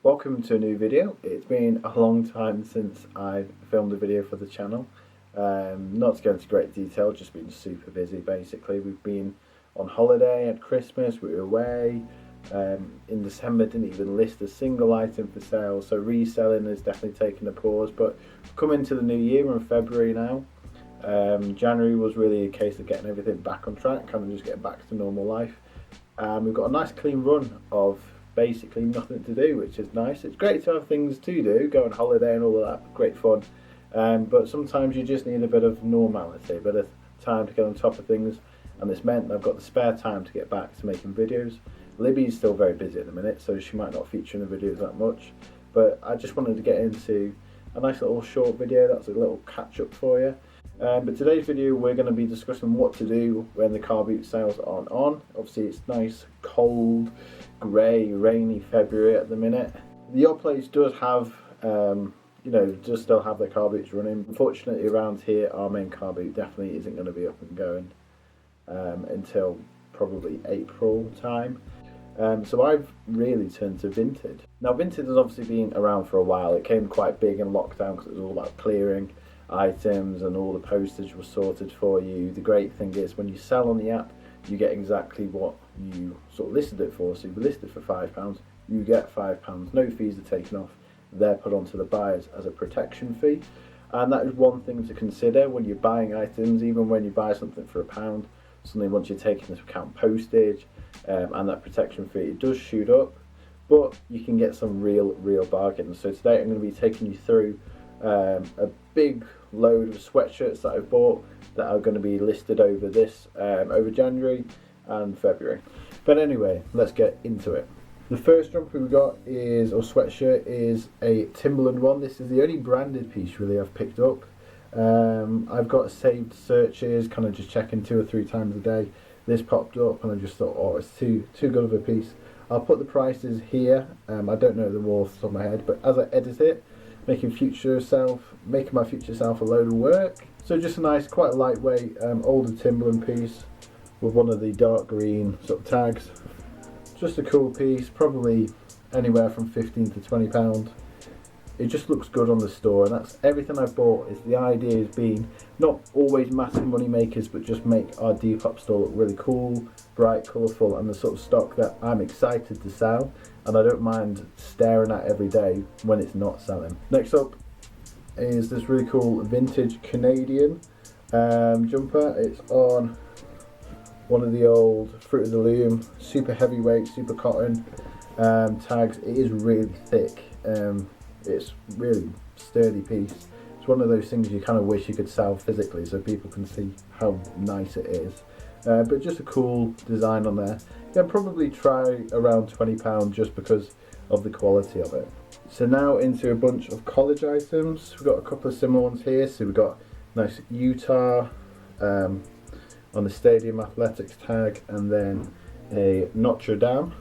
Welcome to a new video. It's been a long time since I filmed a video for the channel. Not to go into great detail, just been super busy basically. We've been on holiday at Christmas, we were away. In December didn't even list a single item for sale, so reselling has definitely taken a pause, but come into the new year, we're in February now. January was really a case of getting everything back on track, kind of just getting back to normal life. We've got a nice clean run of basically nothing to do, which is nice. It's great to have things to do, go on holiday and all of that, great fun. But sometimes you just need a bit of normality, a bit of time to get on top of things, and it's meant that I've got the spare time to get back to making videos. Libby's still very busy at the minute, so she might not feature in the videos that much, but I just wanted to get into a nice little short video. That's a little catch up for you. But today's video we're going to be discussing what to do when the car boot sales aren't on. Obviously it's nice, cold, grey, rainy February at the minute. Your place does have, does still have their car boots running. Unfortunately around here our main car boot definitely isn't going to be up and going until probably April time. So I've really turned to Vinted. Now Vinted has obviously been around for a while. It came quite big in lockdown because it was all about clearing items and all the postage was sorted for you. The great thing is when you sell on the app, you get exactly what you sort of listed it for. So you listed for £5, you get £5, no fees are taken off. They're put onto the buyers as a protection fee. And that is one thing to consider when you're buying items. Even when you buy something for £1, suddenly once you're taking into account postage and that protection fee, it does shoot up, but you can get some real bargains. So today I'm going to be taking you through a big load of sweatshirts that I've bought that are going to be listed over over January and February. But anyway, let's get into it. The first jumper we've got sweatshirt is a Timberland one. This is the only branded piece really I've picked up. I've got saved searches, kind of just checking 2 or 3 times a day. This popped up and I just thought, oh, it's too good of a piece. I'll put the prices here. I don't know them all off the top of my head, but as I edit it, making my future self a load of work. So just a nice, quite lightweight, older Timberland piece with one of the dark green sort of tags. Just a cool piece, probably anywhere from £15 to £20. It just looks good on the store, and that's everything I've bought. Is the idea has been not always massive money makers, but just make our Depop store look really cool, bright, colourful, and the sort of stock that I'm excited to sell and I don't mind staring at every day when it's not selling. Next up is this really cool vintage Canadian jumper. It's on one of the old Fruit of the Loom, super heavyweight, super cotton tags. It is really thick. It's really sturdy piece. It's one of those things you kind of wish you could sell physically so people can see how nice it is. But just a cool design on there. Yeah, probably try around £20 just because of the quality of it. So now into a bunch of college items. We've got a couple of similar ones here. So we've got nice Utah on the Stadium Athletics tag, and then a Notre Dame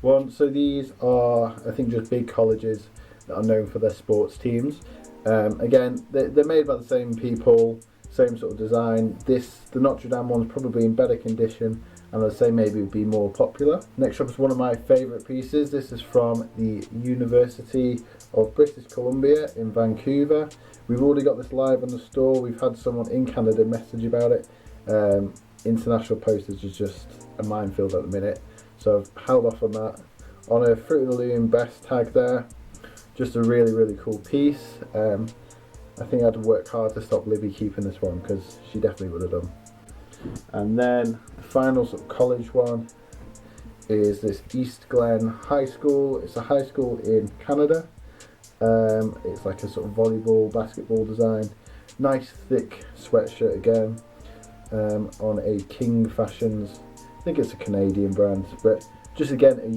one. So these are, I think, just big colleges that are known for their sports teams. Again, they're made by the same people, same sort of design. The Notre Dame one's probably in better condition, and I'd say maybe would be more popular. Next up is one of my favourite pieces. This is from the University of British Columbia in Vancouver. We've already got this live on the store. We've had someone in Canada message about it. International postage is just a minefield at the minute, so I've held off on that. On a Fruit of the Loom best tag there. Just a really cool piece. I think I had to work hard to stop Libby keeping this one because she definitely would have done. And then the final sort of college one is this East Glen High School. It's a high school in Canada. It's like a sort of volleyball, basketball design. Nice thick sweatshirt again on a King Fashions. I think it's a Canadian brand, but just again a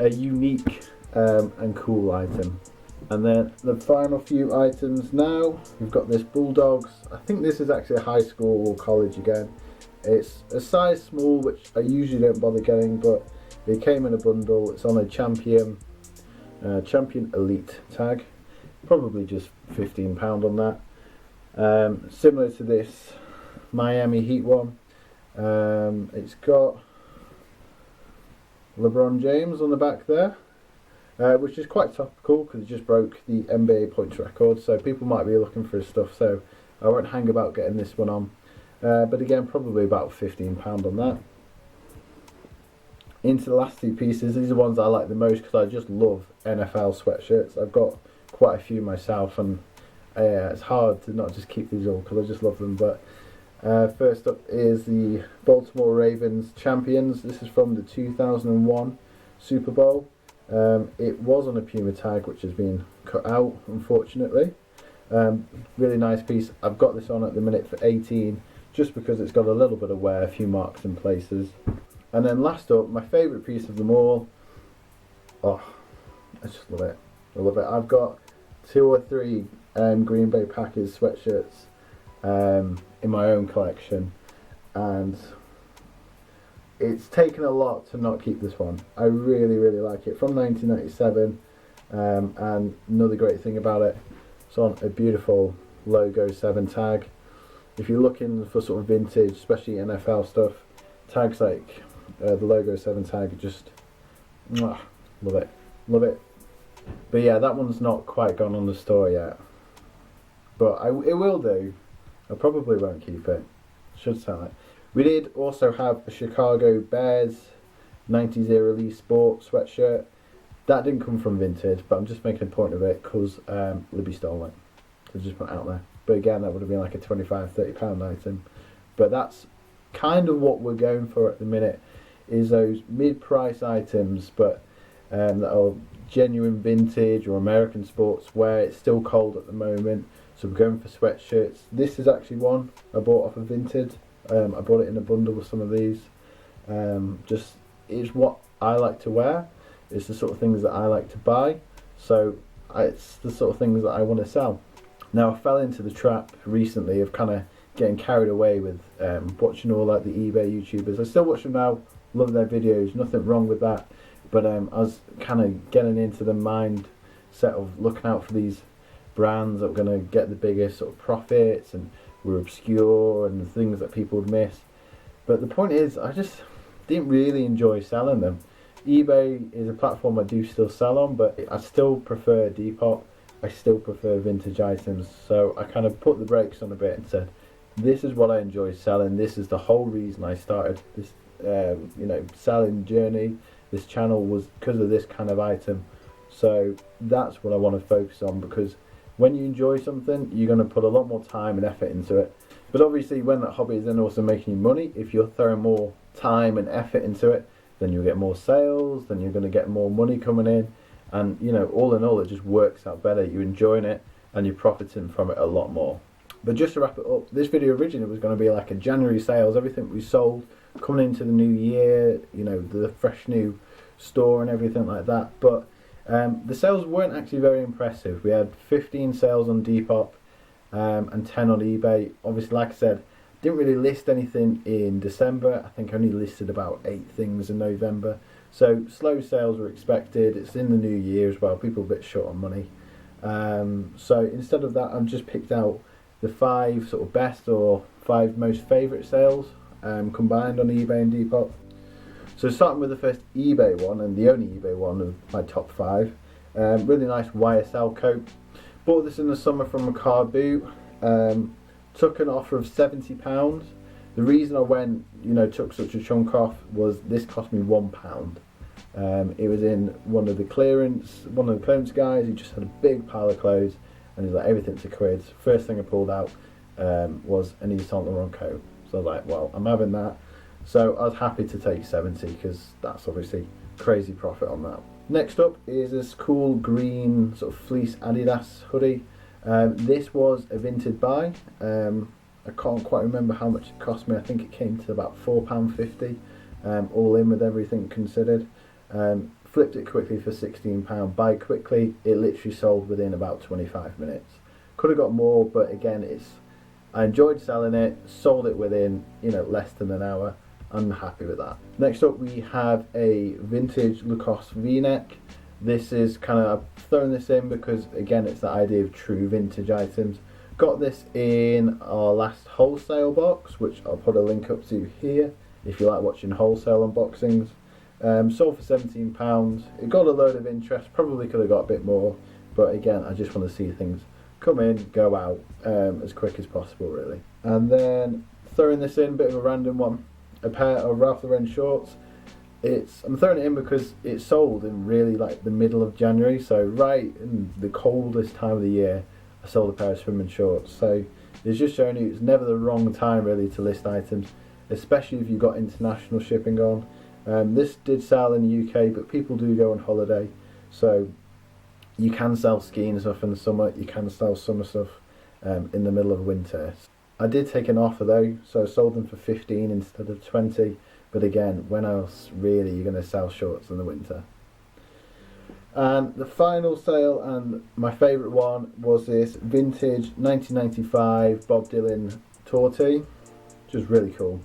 unique and cool item. And then the final few items now, we've got this Bulldogs. I think this is actually a high school or college again. It's a size small, which I usually don't bother getting, but it came in a bundle. It's on a Champion Elite tag, probably just £15 on that. Similar to this Miami Heat one. It's got LeBron James on the back there, which is quite topical because it just broke the NBA points record, so people might be looking for his stuff, so I won't hang about getting this one on. But again, probably about £15 on that. Into the last two pieces, these are the ones I like the most because I just love NFL sweatshirts. I've got quite a few myself, and it's hard to not just keep these all because I just love them. But first up is the Baltimore Ravens champions. This is from the 2001 Super Bowl. It was on a Puma tag, which has been cut out, unfortunately. Really nice piece. I've got this on at the minute for 18, just because it's got a little bit of wear, a few marks in places. And then last up, my favourite piece of them all. Oh, I just love it. I love it. I've got 2 or 3 Green Bay Packers sweatshirts in my own collection, and it's taken a lot to not keep this one. I really, really like it. From 1997, and another great thing about it, it's on a beautiful logo 7 tag. If you're looking for sort of vintage, especially NFL stuff, tags like the logo 7 tag, just love it, love it. But yeah, that one's not quite gone on the store yet, but it will do. I probably won't keep it, should sell it. We did also have a Chicago Bears 90s era Lee Sport sweatshirt. That didn't come from Vinted, but I'm just making a point of it because Libby stole it, so just put it out there. But again, that would have been like a £25–30 item. But that's kind of what we're going for at the minute, is those mid-price items, but that are genuine vintage or American sports wear. It's still cold at the moment, so we're going for sweatshirts. This is actually one I bought off of Vinted. I bought it in a bundle with some of these. Just it's what I like to wear. It's the sort of things that I like to buy. So it's the sort of things that I want to sell. Now, I fell into the trap recently of kind of getting carried away with watching all like the eBay YouTubers. I still watch them now, love their videos, nothing wrong with that. But I was kind of getting into the mindset of looking out for these brands that were going to get the biggest sort of profits and were obscure and things that people would miss. But the point is, I just didn't really enjoy selling them. eBay is a platform I do still sell on, but I still prefer Depop. I still prefer vintage items, so I kind of put the brakes on a bit and said, this is what I enjoy selling. This is the whole reason I started this selling journey. This channel was because of this kind of item. So that's what I want to focus on, because when you enjoy something, you're going to put a lot more time and effort into it. But obviously, when that hobby is then also making you money, if you're throwing more time and effort into it, then you'll get more sales, then you're going to get more money coming in. And, all in all, it just works out better. You're enjoying it and you're profiting from it a lot more. But just to wrap it up, this video originally was going to be like a January sales, everything we sold coming into the new year, the fresh new store and everything like that. But the sales weren't actually very impressive. We had 15 sales on Depop and 10 on eBay. Obviously, like I said, didn't really list anything in December. I think I only listed about 8 things in November. So slow sales were expected. It's in the new year as well. People are a bit short on money. So instead of that, I've just picked out the 5 sort of best or 5 most favourite sales combined on eBay and Depop. So starting with the first eBay one, and the only eBay one of my top 5. Really nice YSL coat. Bought this in the summer from a Carboot. Took an offer of £70. The reason I went, took such a chunk off was this cost me £1. It was in one of the clearance guys. He just had a big pile of clothes, and he's like, everything's a quid. First thing I pulled out was an Yves Saint Laurent coat. So I was like, well, I'm having that. So I was happy to take 70 because that's obviously crazy profit on that. Next up is this cool green sort of fleece Adidas hoodie. This was a Vinted buy. I can't quite remember how much it cost me. I think it came to about £4.50, all in with everything considered. Flipped it quickly for £16. Buy quickly. It literally sold within about 25 minutes. Could have got more, but again, I enjoyed selling it. Sold it within less than an hour. I'm happy with that. Next up, we have a vintage Lacoste V-neck. This is kind of, I've thrown this in because again, it's the idea of true vintage items. Got this in our last wholesale box, which I'll put a link up to here if you like watching wholesale unboxings. Sold for £17. It got a load of interest, probably could have got a bit more, but again, I just want to see things come in, go out as quick as possible, really. And then throwing this in, bit of a random one, a pair of Ralph Lauren shorts. I'm throwing it in because it sold in really like the middle of January, so right in the coldest time of the year, I sold a pair of swimming shorts. So it's just showing you it's never the wrong time really to list items, especially if you've got international shipping on. This did sell in the UK, but people do go on holiday, so you can sell skiing stuff in the summer, you can sell summer stuff in the middle of winter. I did take an offer though, so I sold them for 15 instead of 20. But again, when else really you're going to sell shorts in the winter? And the final sale, and my favourite one, was this vintage 1995 Bob Dylan tour tee, which was really cool.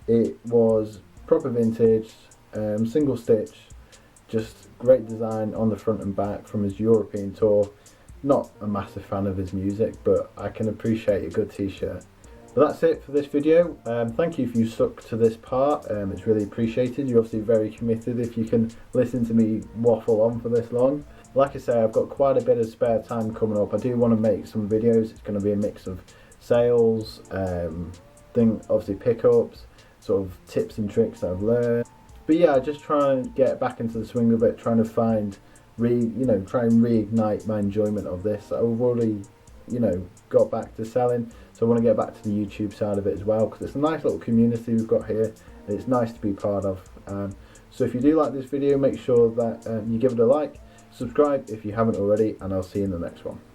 It was proper vintage, single stitch, just great design on the front and back from his European tour. Not a massive fan of his music, but I can appreciate a good t-shirt. But that's it for this video. Thank you if you stuck to this part, it's really appreciated. You're obviously very committed if you can listen to me waffle on for this long. Like I say, I've got quite a bit of spare time coming up. I do want to make some videos. It's going to be a mix of sales, obviously pickups, sort of tips and tricks that I've learned. But yeah, I just try and get back into the swing of it, trying to try and reignite my enjoyment of this. I've already got back to selling, so I want to get back to the YouTube side of it as well, because it's a nice little community we've got here and it's nice to be part of. So if you do like this video, make sure that you give it a like, subscribe if you haven't already, and I'll see you in the next one.